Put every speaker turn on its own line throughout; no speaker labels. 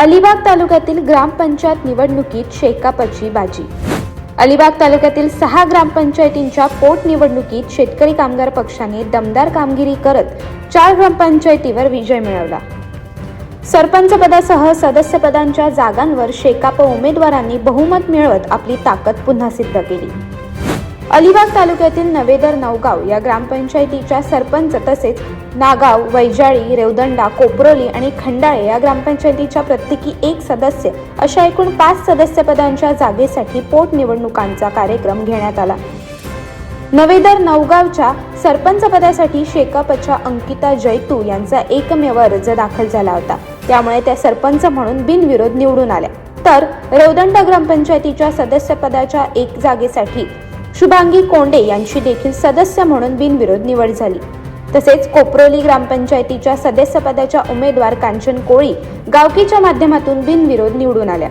अलिबाग तालुक्यातील ग्रामपंचायत निवडणुकीत शेकापची बाजी। अलिबाग तालुक्यातील 6 ग्रामपंचायतींच्या पोटनिवडणुकीत शेतकरी कामगार पक्षाने दमदार कामगिरी करत 4 ग्रामपंचायतीवर विजय मिळवला। सरपंच पदासह सदस्य पदांच्या जागांवर शेकाप उमेदवारांनी बहुमत मिळवत आपली ताकद पुन्हा सिद्ध केली। अलिबाग तालुक्यातील नवेदर नवगाव या ग्रामपंचायतीच्या सरपंच तसेच नागाव, वैजाळी, रेवदंडा, कोपरोली आणि खंडाळे या ग्रामपंचायतीच्या प्रत्येकी 1 सदस्य अशा एकूण 5 सदस्य पदांच्या जागेसाठी पोटनिवडणुकांचा कार्यक्रम घेण्यात आला। नवेदर नवगावच्या सरपंच पदासाठी शेकापच्या अंकिता जैतू यांचा एकमेव अर्ज दाखल झाला होता, त्यामुळे त्या सरपंच म्हणून बिनविरोध निवडून आल्या। तर रेवदंडा ग्रामपंचायतीच्या सदस्य पदाच्या 1 जागेसाठी शुभांगी कोंडे यांची देखील सदस्य म्हणून बिनविरोध निवड झाली। तसेच कोपरोली ग्रामपंचायतीच्या सदस्य पदाच्या उमेदवार कांचन कोळी गावकीच्या माध्यमातून बिनविरोध निवडून आल्या।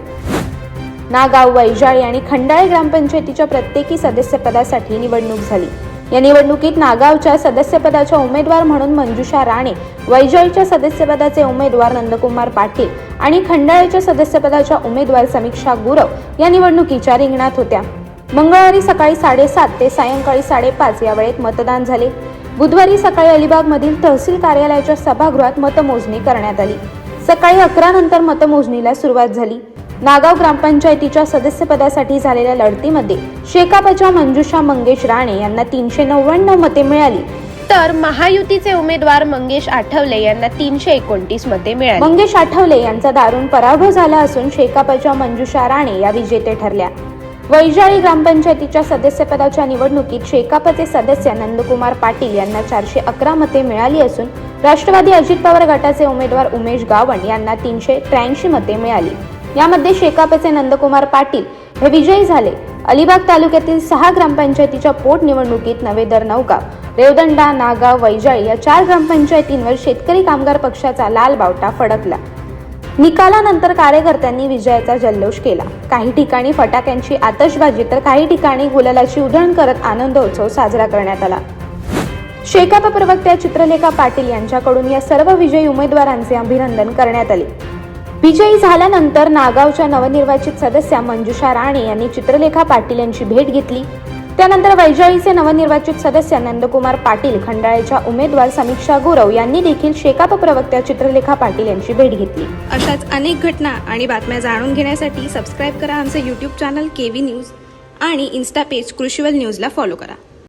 नागाव, वैजाळी आणि खंडाळे ग्रामपंचायतीच्या प्रत्येकी सदस्य पदासाठी निवडणूक झाली। या निवडणुकीत नागावच्या सदस्य पदाच्या उमेदवार म्हणून मंजुषा राणे, वैजाळीच्या सदस्य पदाचे उमेदवार नंदकुमार पाटील आणि खंडाळेच्या सदस्य पदाच्या उमेदवार समीक्षा गुरव या निवडणुकीच्या रिंगणात होत्या। मंगळवारी सकाळी 7:30 ते सायंकाळी 5:30 या वेळेत मतदान झाले। बुधवारी सकाळी अलिबाग मधील तहसील कार्यालयाच्या सभागृहात मतमोजणी करण्यात आली। सकाळी 11 नंतर मतमोजणीला सुरुवात झाली। नागाव ग्रामपंचायतीच्या सदस्यपदासाठी झालेल्या लढतीमध्ये शेकापच्या मंजुषा मंगेश राणे यांना 399 मते मिळाली, तर महायुतीचे उमेदवार मंगेश आठवले यांना 329 मते मिळाली। मंगेश आठवले यांचा दारुण पराभव झाला असून शेकापच्या मंजुषा राणे या विजेते ठरल्या। वैजाळी ग्रामपंचायतीच्या सदस्यपदाच्या निवडणुकीत शेकापचे सदस्य नंदकुमार पाटील यांना 411 मते मिळाली असून राष्ट्रवादी अजित पवार गटाचे उमेदवार उमेश गावण यांना 383 मते मिळाली। यामध्ये शेकापचे नंदकुमार पाटील हे विजयी झाले। अलिबाग तालुक्यातील 6 ग्रामपंचायतीच्या पोटनिवडणुकीत नवेदर नवगाव, रेवदंडा, नागाव, वैजाळी या 4 ग्रामपंचायतींवर शेतकरी कामगार पक्षाचा लाल बावटा फडकला। निकालानंतर कार्यकर्त्यांनी विजयाचा जल्लोष केला। काही ठिकाणी फटाक्यांची आतषबाजी तर काही ठिकाणी गुलालाची उधळण करत आनंदोत्सव साजरा करण्यात आला। शेकाप प्रवक्त्या चित्रलेखा पाटील यांच्याकडून या सर्व विजयी उमेदवारांचे अभिनंदन करण्यात आले। विजयी झाल्यानंतर नागावच्या नवनिर्वाचित सदस्या मंजुषा राणे यांनी चित्रलेखा पाटील यांची भेट घेतली। त्यानंतर वैजाळीचे नवनिर्वाचित सदस्य नंदकुमार पाटील, खंडाळेच्या उमेदवार समीक्षा गुरव यांनी देखील शेकाप प्रवक्त्या चित्रलेखा पाटील यांची भेट घेतली।
अशाच अनेक घटना आणि बातम्या जाणून घेण्यासाठी सबस्क्राइब करा आमचे YouTube चॅनल केव्ही न्यूज आणि इन्स्टा पेज कृषीवल न्यूजला फॉलो करा।